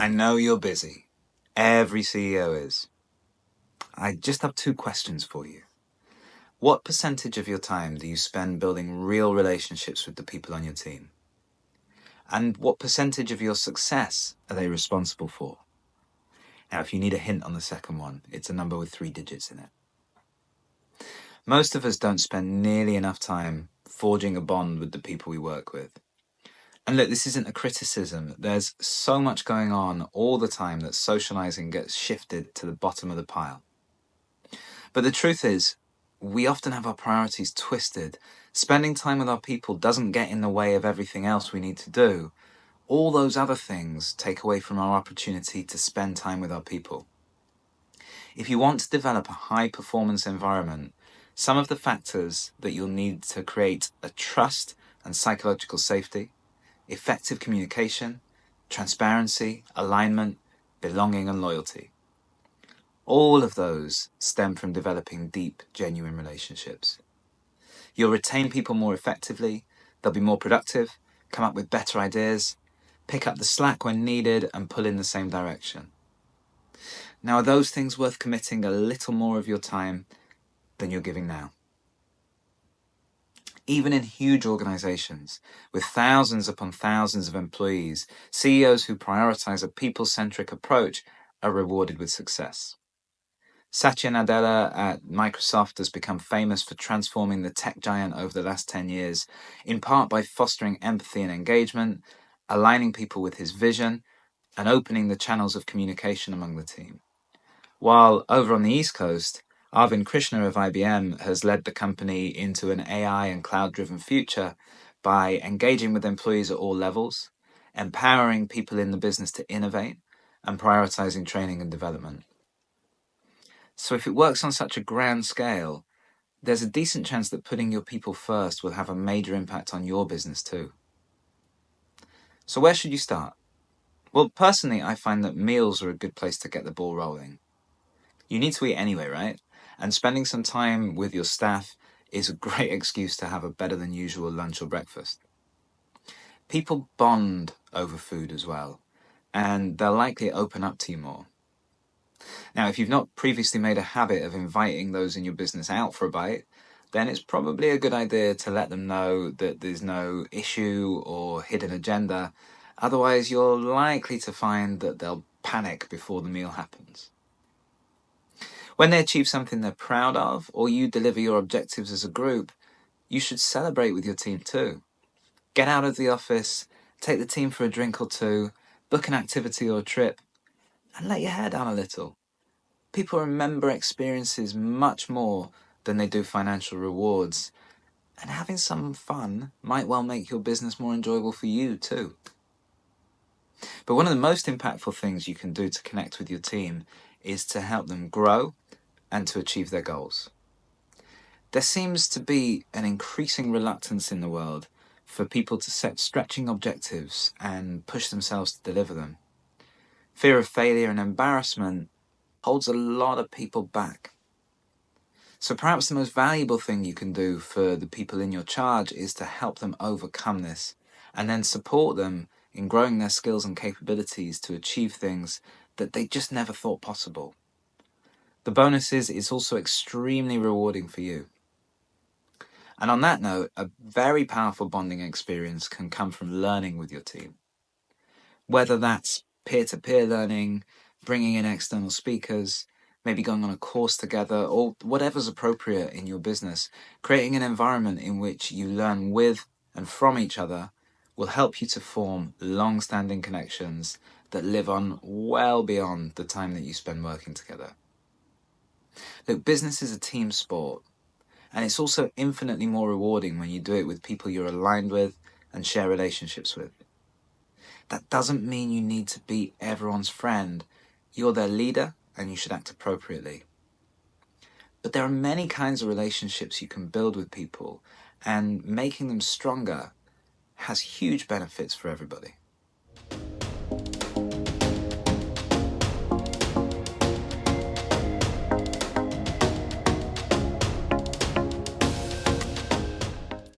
I know you're busy. Every CEO is. I just have two questions for you. What percentage of your time do you spend building real relationships with the people on your team? And what percentage of your success are they responsible for? Now, if you need a hint on the second one, it's a number with 3 digits in it. Most of us don't spend nearly enough time forging a bond with the people we work with. And look, this isn't a criticism. There's so much going on all the time that socializing gets shifted to the bottom of the pile. But the truth is, we often have our priorities twisted. Spending time with our people doesn't get in the way of everything else we need to do. All those other things take away from our opportunity to spend time with our people. If you want to develop a high-performance environment, some of the factors that you'll need to create are trust and psychological safety, effective communication, transparency, alignment, belonging, and loyalty. All of those stem from developing deep, genuine relationships. You'll retain people more effectively, they'll be more productive, come up with better ideas, pick up the slack when needed, and pull in the same direction. Now, are those things worth committing a little more of your time than you're giving now? Even in huge organizations, with thousands upon thousands of employees, CEOs who prioritize a people-centric approach are rewarded with success. Satya Nadella at Microsoft has become famous for transforming the tech giant over the last 10 years, in part by fostering empathy and engagement, aligning people with his vision, and opening the channels of communication among the team. While over on the East Coast, Arvind Krishna of IBM has led the company into an AI and cloud-driven future by engaging with employees at all levels, empowering people in the business to innovate, and prioritizing training and development. So if it works on such a grand scale, there's a decent chance that putting your people first will have a major impact on your business too. So where should you start? Well, personally, I find that meals are a good place to get the ball rolling. You need to eat anyway, right? And spending some time with your staff is a great excuse to have a better than usual lunch or breakfast. People bond over food as well, and they'll likely open up to you more. Now, if you've not previously made a habit of inviting those in your business out for a bite, then it's probably a good idea to let them know that there's no issue or hidden agenda. Otherwise, you're likely to find that they'll panic before the meal happens. When they achieve something they're proud of, or you deliver your objectives as a group, you should celebrate with your team too. Get out of the office, take the team for a drink or two, book an activity or a trip, and let your hair down a little. People remember experiences much more than they do financial rewards, and having some fun might well make your business more enjoyable for you too. But one of the most impactful things you can do to connect with your team is to help them grow and to achieve their goals. There seems to be an increasing reluctance in the world for people to set stretching objectives and push themselves to deliver them. Fear of failure and embarrassment holds a lot of people back. So perhaps the most valuable thing you can do for the people in your charge is to help them overcome this and then support them in growing their skills and capabilities to achieve things that they just never thought possible. The bonus is it's also extremely rewarding for you. And on that note, a very powerful bonding experience can come from learning with your team. Whether that's peer-to-peer learning, bringing in external speakers, maybe going on a course together, or whatever's appropriate in your business, creating an environment in which you learn with and from each other will help you to form long-standing connections that live on well beyond the time that you spend working together. Look, business is a team sport, and it's also infinitely more rewarding when you do it with people you're aligned with and share relationships with. That doesn't mean you need to be everyone's friend. You're their leader and you should act appropriately. But there are many kinds of relationships you can build with people, and making them stronger has huge benefits for everybody.